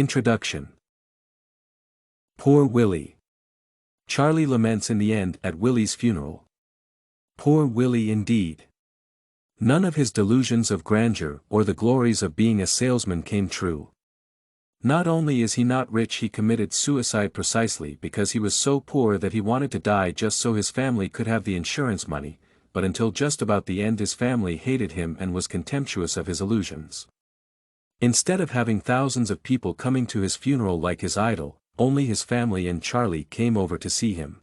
Introduction. Poor Willie. Charlie laments in the end at Willie's funeral. Poor Willie indeed. None of his delusions of grandeur or the glories of being a salesman came true. Not only is he not rich, he committed suicide precisely because he was so poor that he wanted to die just so his family could have the insurance money, but until just about the end his family hated him and was contemptuous of his illusions. Instead of having thousands of people coming to his funeral like his idol, only his family and Charlie came over to see him.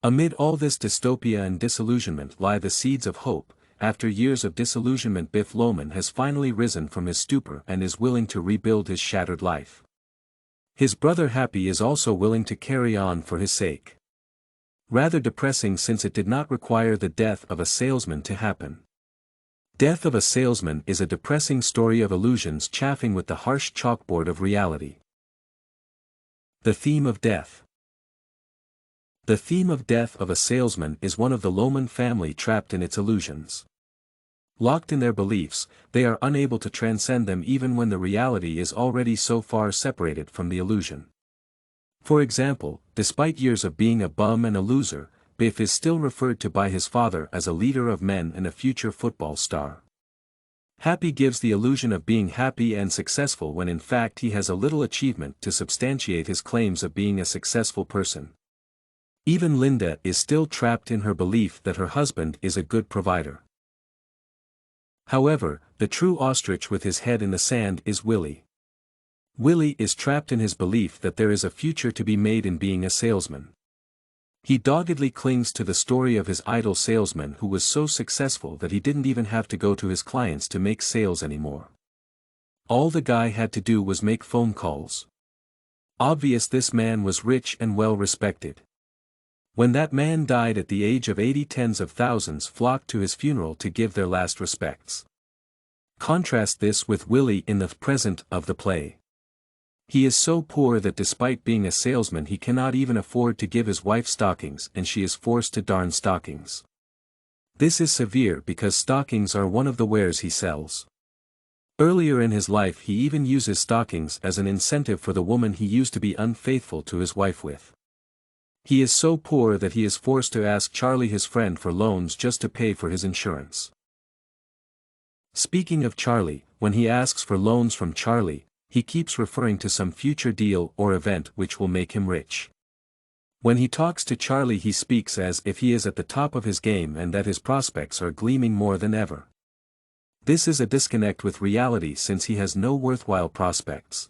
Amid all this dystopia and disillusionment lie the seeds of hope. After years of disillusionment, Biff Loman has finally risen from his stupor and is willing to rebuild his shattered life. His brother Happy is also willing to carry on for his sake. Rather depressing since it did not require the death of a salesman to happen. Death of a Salesman is a depressing story of illusions chafing with the harsh chalkboard of reality. The theme of death. The theme of death of a salesman is one of the Loman family trapped in its illusions. Locked in their beliefs, they are unable to transcend them even when the reality is already so far separated from the illusion. For example, despite years of being a bum and a loser, Biff is still referred to by his father as a leader of men and a future football star. Happy gives the illusion of being happy and successful when in fact he has a little achievement to substantiate his claims of being a successful person. Even Linda is still trapped in her belief that her husband is a good provider. However, the true ostrich with his head in the sand is Willie. Willie is trapped in his belief that there is a future to be made in being a salesman. He doggedly clings to the story of his idol salesman who was so successful that he didn't even have to go to his clients to make sales anymore. All the guy had to do was make phone calls. Obvious this man was rich and well respected. When that man died at the age of 80, tens of thousands flocked to his funeral to give their last respects. Contrast this with Willie in the present of the play. He is so poor that despite being a salesman he cannot even afford to give his wife stockings and she is forced to darn stockings. This is severe because stockings are one of the wares he sells. Earlier in his life he even uses stockings as an incentive for the woman he used to be unfaithful to his wife with. He is so poor that he is forced to ask Charlie his friend for loans just to pay for his insurance. Speaking of Charlie, when he asks for loans from Charlie, he keeps referring to some future deal or event which will make him rich. When he talks to Charlie he speaks as if he is at the top of his game and that his prospects are gleaming more than ever. This is a disconnect with reality since he has no worthwhile prospects.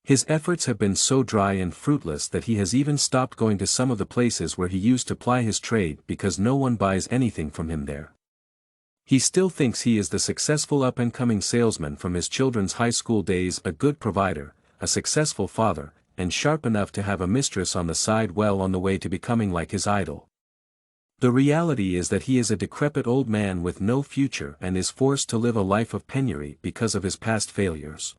His efforts have been so dry and fruitless that he has even stopped going to some of the places where he used to ply his trade because no one buys anything from him there. He still thinks he is the successful up-and-coming salesman from his children's high school days, a good provider, a successful father, and sharp enough to have a mistress on the side, well on the way to becoming like his idol. The reality is that he is a decrepit old man with no future and is forced to live a life of penury because of his past failures.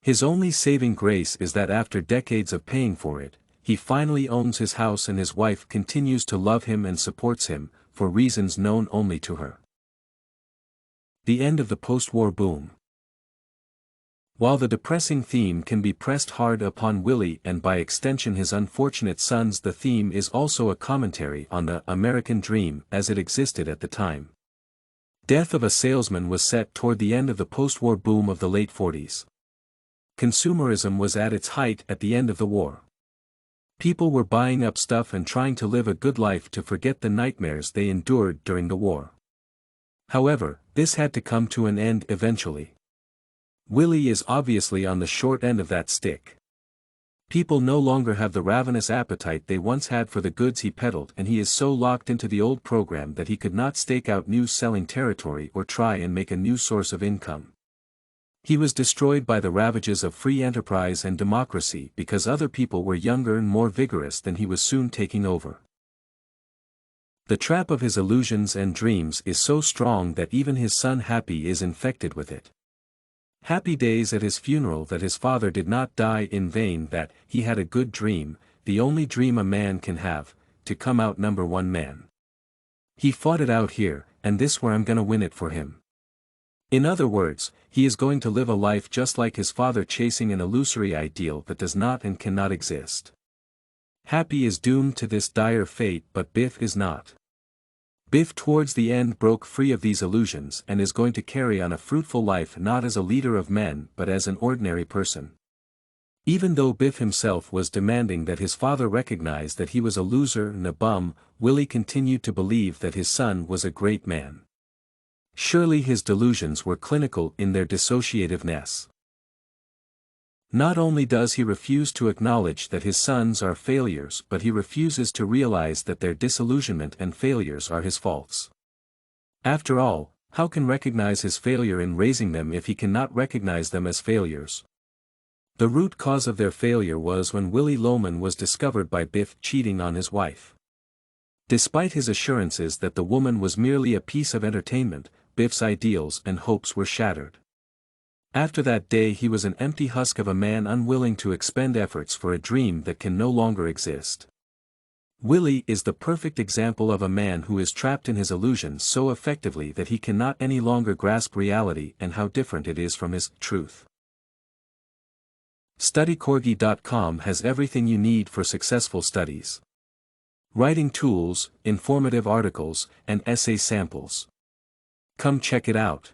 His only saving grace is that after decades of paying for it, he finally owns his house and his wife continues to love him and supports him, for reasons known only to her. The end of the post-war boom. While the depressing theme can be pressed hard upon Willie and by extension his unfortunate sons, the theme is also a commentary on the American dream as it existed at the time. Death of a Salesman was set toward the end of the post-war boom of the late 40s. Consumerism was at its height at the end of the war. People were buying up stuff and trying to live a good life to forget the nightmares they endured during the war. However, this had to come to an end eventually. Willie is obviously on the short end of that stick. People no longer have the ravenous appetite they once had for the goods he peddled, and he is so locked into the old program that he could not stake out new selling territory or try and make a new source of income. He was destroyed by the ravages of free enterprise and democracy because other people were younger and more vigorous than he was soon taking over. The trap of his illusions and dreams is so strong that even his son Happy is infected with it. Happy days at his funeral that his father did not die in vain, that he had a good dream, the only dream a man can have, to come out number one man. He fought it out here, and this where I'm gonna win it for him. In other words, he is going to live a life just like his father, chasing an illusory ideal that does not and cannot exist. Happy is doomed to this dire fate, but Biff is not. Biff towards the end broke free of these illusions and is going to carry on a fruitful life, not as a leader of men but as an ordinary person. Even though Biff himself was demanding that his father recognize that he was a loser and a bum, Willie continued to believe that his son was a great man. Surely his delusions were clinical in their dissociativeness. Not only does he refuse to acknowledge that his sons are failures, but he refuses to realize that their disillusionment and failures are his faults. After all, how can recognize his failure in raising them if he cannot recognize them as failures? The root cause of their failure was when Willie Loman was discovered by Biff cheating on his wife. Despite his assurances that the woman was merely a piece of entertainment, Biff's ideals and hopes were shattered. After that day he was an empty husk of a man unwilling to expend efforts for a dream that can no longer exist. Willie is the perfect example of a man who is trapped in his illusions so effectively that he cannot any longer grasp reality and how different it is from his truth. StudyCorgi.com has everything you need for successful studies. Writing tools, informative articles, and essay samples. Come check it out.